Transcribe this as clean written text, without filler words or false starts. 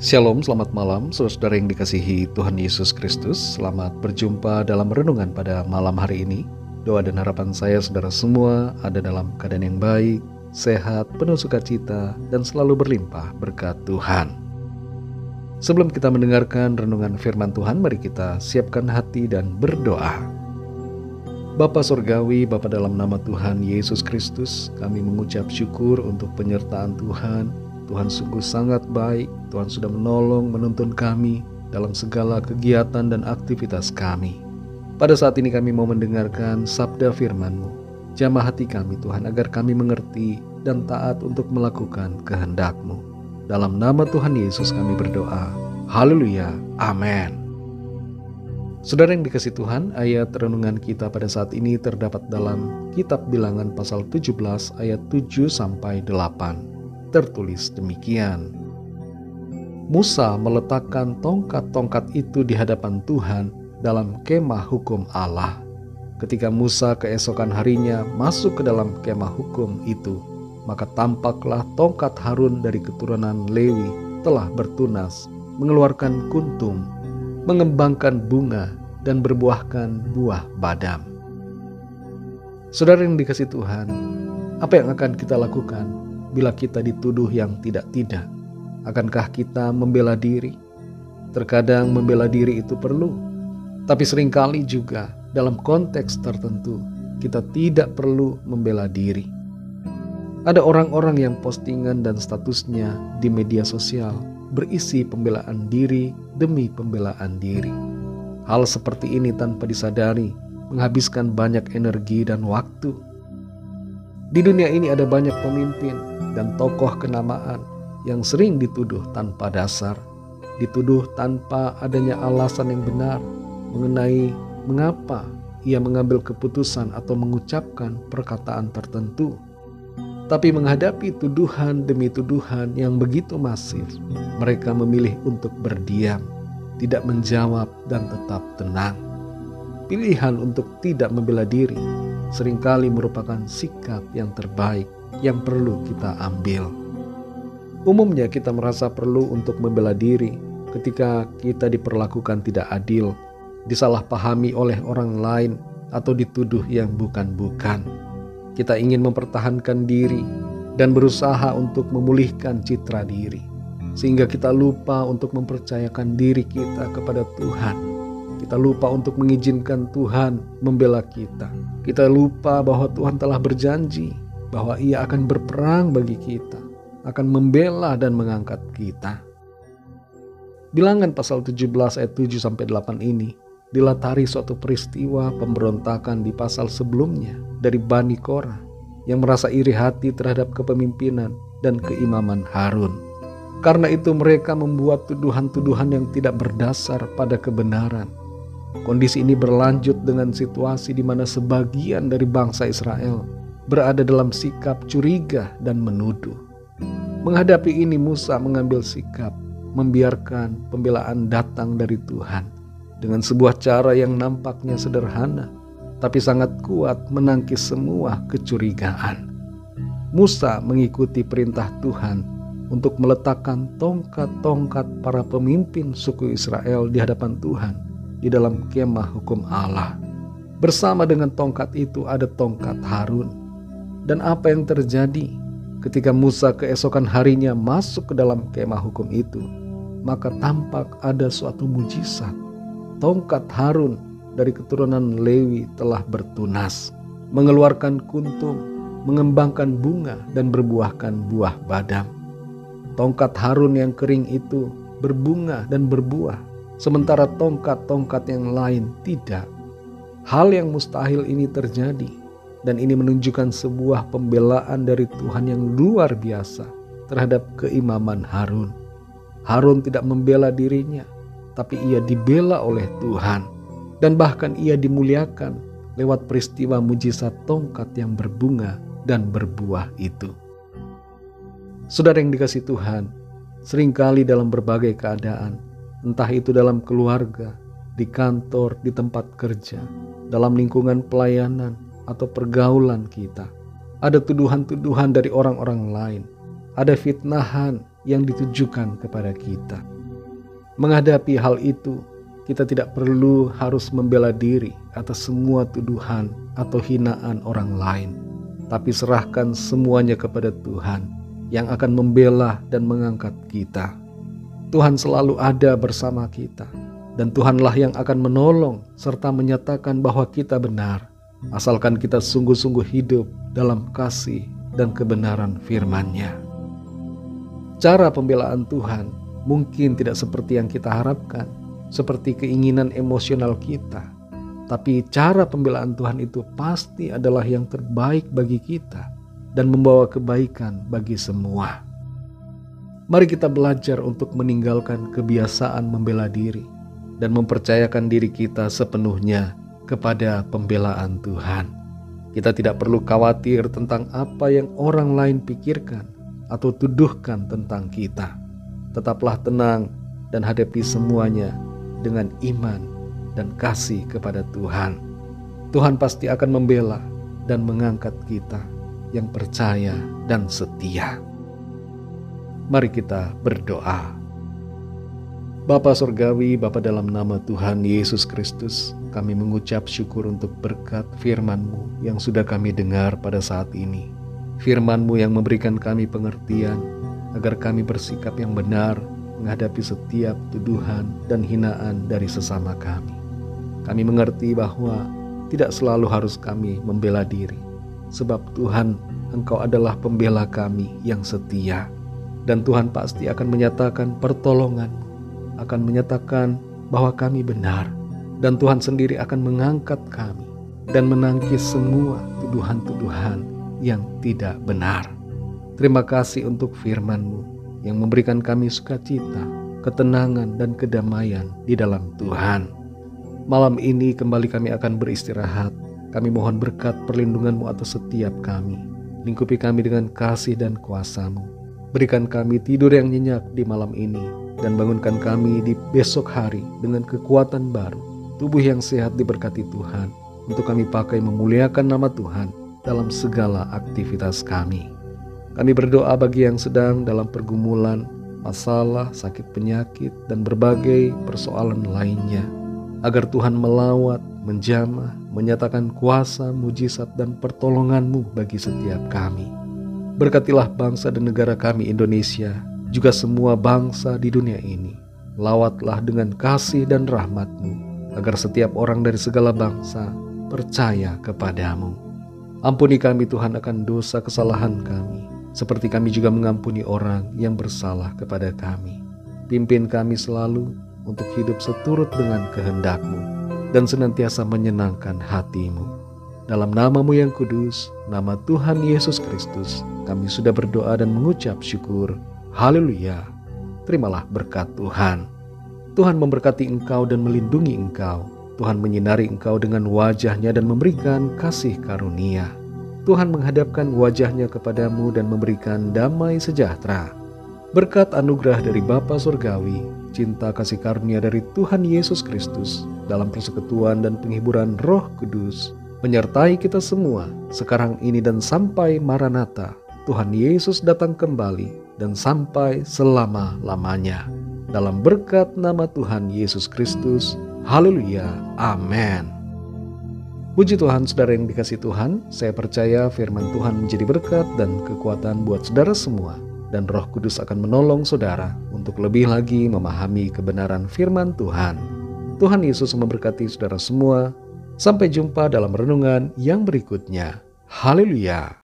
Shalom, selamat malam saudara-saudara yang dikasihi Tuhan Yesus Kristus. Selamat berjumpa dalam renungan pada malam hari ini. Doa dan harapan saya saudara semua ada dalam keadaan yang baik, sehat, penuh sukacita, dan selalu berlimpah berkat Tuhan. Sebelum kita mendengarkan renungan firman Tuhan, mari kita siapkan hati dan berdoa. Bapa Surgawi, Bapa dalam nama Tuhan Yesus Kristus, kami mengucap syukur untuk penyertaan Tuhan. Tuhan sungguh sangat baik, Tuhan sudah menolong, menuntun kami dalam segala kegiatan dan aktivitas kami. Pada saat ini kami mau mendengarkan sabda firman-Mu. Jamah hati kami Tuhan agar kami mengerti dan taat untuk melakukan kehendak-Mu. Dalam nama Tuhan Yesus kami berdoa. Haleluya. Amin. Saudara yang dikasihi Tuhan, ayat renungan kita pada saat ini terdapat dalam kitab Bilangan pasal 17 ayat 7-8. Tertulis demikian. Musa meletakkan tongkat-tongkat itu di hadapan Tuhan dalam kemah hukum Allah. Ketika Musa keesokan harinya masuk ke dalam kemah hukum itu, maka tampaklah tongkat Harun dari keturunan Lewi telah bertunas, mengeluarkan kuntum, mengembangkan bunga, dan berbuahkan buah badam. Saudara yang dikasihi Tuhan, apa yang akan kita lakukan bila kita dituduh yang tidak-tidak? Akankah kita membela diri? Terkadang membela diri itu perlu, tapi seringkali juga dalam konteks tertentu kita tidak perlu membela diri. Ada orang-orang yang postingan dan statusnya di media sosial berisi pembelaan diri demi pembelaan diri. Hal seperti ini tanpa disadari menghabiskan banyak energi dan waktu. Di dunia ini ada banyak pemimpin dan tokoh kenamaan yang sering dituduh tanpa dasar, dituduh tanpa adanya alasan yang benar mengenai mengapa ia mengambil keputusan atau mengucapkan perkataan tertentu. Tapi menghadapi tuduhan demi tuduhan yang begitu masif, mereka memilih untuk berdiam, tidak menjawab dan tetap tenang. Pilihan untuk tidak membela diri seringkali merupakan sikap yang terbaik yang perlu kita ambil. Umumnya kita merasa perlu untuk membela diri ketika kita diperlakukan tidak adil, disalahpahami oleh orang lain, atau dituduh yang bukan-bukan. Kita ingin mempertahankan diri dan berusaha untuk memulihkan citra diri, sehingga kita lupa untuk mempercayakan diri kita kepada Tuhan. Kita lupa untuk mengizinkan Tuhan membela kita. Kita lupa bahwa Tuhan telah berjanji bahwa Ia akan berperang bagi kita, akan membela dan mengangkat kita. Bilangan pasal 17 ayat 7-8 ini dilatari suatu peristiwa pemberontakan di pasal sebelumnya dari Bani Korah yang merasa iri hati terhadap kepemimpinan dan keimaman Harun. Karena itu mereka membuat tuduhan-tuduhan yang tidak berdasar pada kebenaran. Kondisi ini berlanjut dengan situasi di mana sebagian dari bangsa Israel berada dalam sikap curiga dan menuduh. Menghadapi ini Musa mengambil sikap membiarkan pembelaan datang dari Tuhan dengan sebuah cara yang nampaknya sederhana, tapi sangat kuat menangkis semua kecurigaan. Musa mengikuti perintah Tuhan untuk meletakkan tongkat-tongkat para pemimpin suku Israel di hadapan Tuhan di dalam kemah hukum Allah. Bersama dengan tongkat itu ada tongkat Harun. Dan apa yang terjadi ketika Musa keesokan harinya masuk ke dalam kemah hukum itu? Maka tampak ada suatu mujizat. Tongkat Harun dari keturunan Lewi telah bertunas, mengeluarkan kuntum, mengembangkan bunga, dan berbuahkan buah badam. Tongkat Harun yang kering itu berbunga dan berbuah, sementara tongkat-tongkat yang lain tidak. Hal yang mustahil ini terjadi, dan ini menunjukkan sebuah pembelaan dari Tuhan yang luar biasa terhadap keimaman Harun. Harun tidak membela dirinya, tapi ia dibela oleh Tuhan. Dan bahkan ia dimuliakan lewat peristiwa mujizat tongkat yang berbunga dan berbuah itu. Saudara yang dikasihi Tuhan, seringkali dalam berbagai keadaan, entah itu dalam keluarga, di kantor, di tempat kerja, dalam lingkungan pelayanan, atau pergaulan kita, ada tuduhan-tuduhan dari orang-orang lain, ada fitnahan yang ditujukan kepada kita. Menghadapi hal itu, kita tidak perlu harus membela diri atas semua tuduhan atau hinaan orang lain, tapi serahkan semuanya kepada Tuhan yang akan membela dan mengangkat kita. Tuhan selalu ada bersama kita, dan Tuhanlah yang akan menolong serta menyatakan bahwa kita benar, asalkan kita sungguh-sungguh hidup dalam kasih dan kebenaran firman-Nya. Cara pembelaan Tuhan mungkin tidak seperti yang kita harapkan, seperti keinginan emosional kita, tapi cara pembelaan Tuhan itu pasti adalah yang terbaik bagi kita dan membawa kebaikan bagi semua. Mari kita belajar untuk meninggalkan kebiasaan membela diri dan mempercayakan diri kita sepenuhnya kepada pembelaan Tuhan. Kita tidak perlu khawatir tentang apa yang orang lain pikirkan atau tuduhkan tentang kita. Tetaplah tenang dan hadapi semuanya dengan iman dan kasih kepada Tuhan. Tuhan pasti akan membela dan mengangkat kita yang percaya dan setia. Mari kita berdoa. Bapa Surgawi, Bapa dalam nama Tuhan Yesus Kristus, kami mengucap syukur untuk berkat firman-Mu yang sudah kami dengar pada saat ini. Firman-Mu yang memberikan kami pengertian agar kami bersikap yang benar menghadapi setiap tuduhan dan hinaan dari sesama kami. Kami mengerti bahwa tidak selalu harus kami membela diri, sebab Tuhan, Engkau adalah pembela kami yang setia. Dan Tuhan pasti akan menyatakan pertolongan-Mu, akan menyatakan bahwa kami benar. Dan Tuhan sendiri akan mengangkat kami dan menangkis semua tuduhan-tuduhan yang tidak benar. Terima kasih untuk firman-Mu yang memberikan kami sukacita, ketenangan, dan kedamaian di dalam Tuhan. Malam ini kembali kami akan beristirahat. Kami mohon berkat perlindungan-Mu atas setiap kami. Lingkupi kami dengan kasih dan kuasa-Mu. Berikan kami tidur yang nyenyak di malam ini, dan bangunkan kami di besok hari dengan kekuatan baru, tubuh yang sehat diberkati Tuhan, untuk kami pakai memuliakan nama Tuhan dalam segala aktivitas kami. Kami berdoa bagi yang sedang dalam pergumulan, masalah, sakit penyakit, dan berbagai persoalan lainnya, agar Tuhan melawat, menjamah, menyatakan kuasa, mujizat, dan pertolongan-Mu bagi setiap kami. Berkatilah bangsa dan negara kami Indonesia, juga semua bangsa di dunia ini. Lawatlah dengan kasih dan rahmat-Mu, agar setiap orang dari segala bangsa percaya kepada-Mu. Ampuni kami Tuhan akan dosa kesalahan kami, seperti kami juga mengampuni orang yang bersalah kepada kami. Pimpin kami selalu untuk hidup seturut dengan kehendak-Mu, dan senantiasa menyenangkan hati-Mu. Dalam nama-Mu yang kudus, nama Tuhan Yesus Kristus, kami sudah berdoa dan mengucap syukur. Haleluya. Terimalah berkat Tuhan. Tuhan memberkati engkau dan melindungi engkau. Tuhan menyinari engkau dengan wajah-Nya dan memberikan kasih karunia. Tuhan menghadapkan wajah-Nya kepadamu dan memberikan damai sejahtera. Berkat anugerah dari Bapa Surgawi, cinta kasih karunia dari Tuhan Yesus Kristus, dalam persekutuan dan penghiburan Roh Kudus, menyertai kita semua sekarang ini dan sampai Maranatha, Tuhan Yesus datang kembali, dan sampai selama-lamanya. Dalam berkat nama Tuhan Yesus Kristus. Haleluya. Amin. Puji Tuhan, saudara yang dikasihi Tuhan, saya percaya firman Tuhan menjadi berkat dan kekuatan buat saudara semua, dan Roh Kudus akan menolong saudara untuk lebih lagi memahami kebenaran firman Tuhan. Tuhan Yesus memberkati saudara semua. Sampai jumpa dalam renungan yang berikutnya. Haleluya.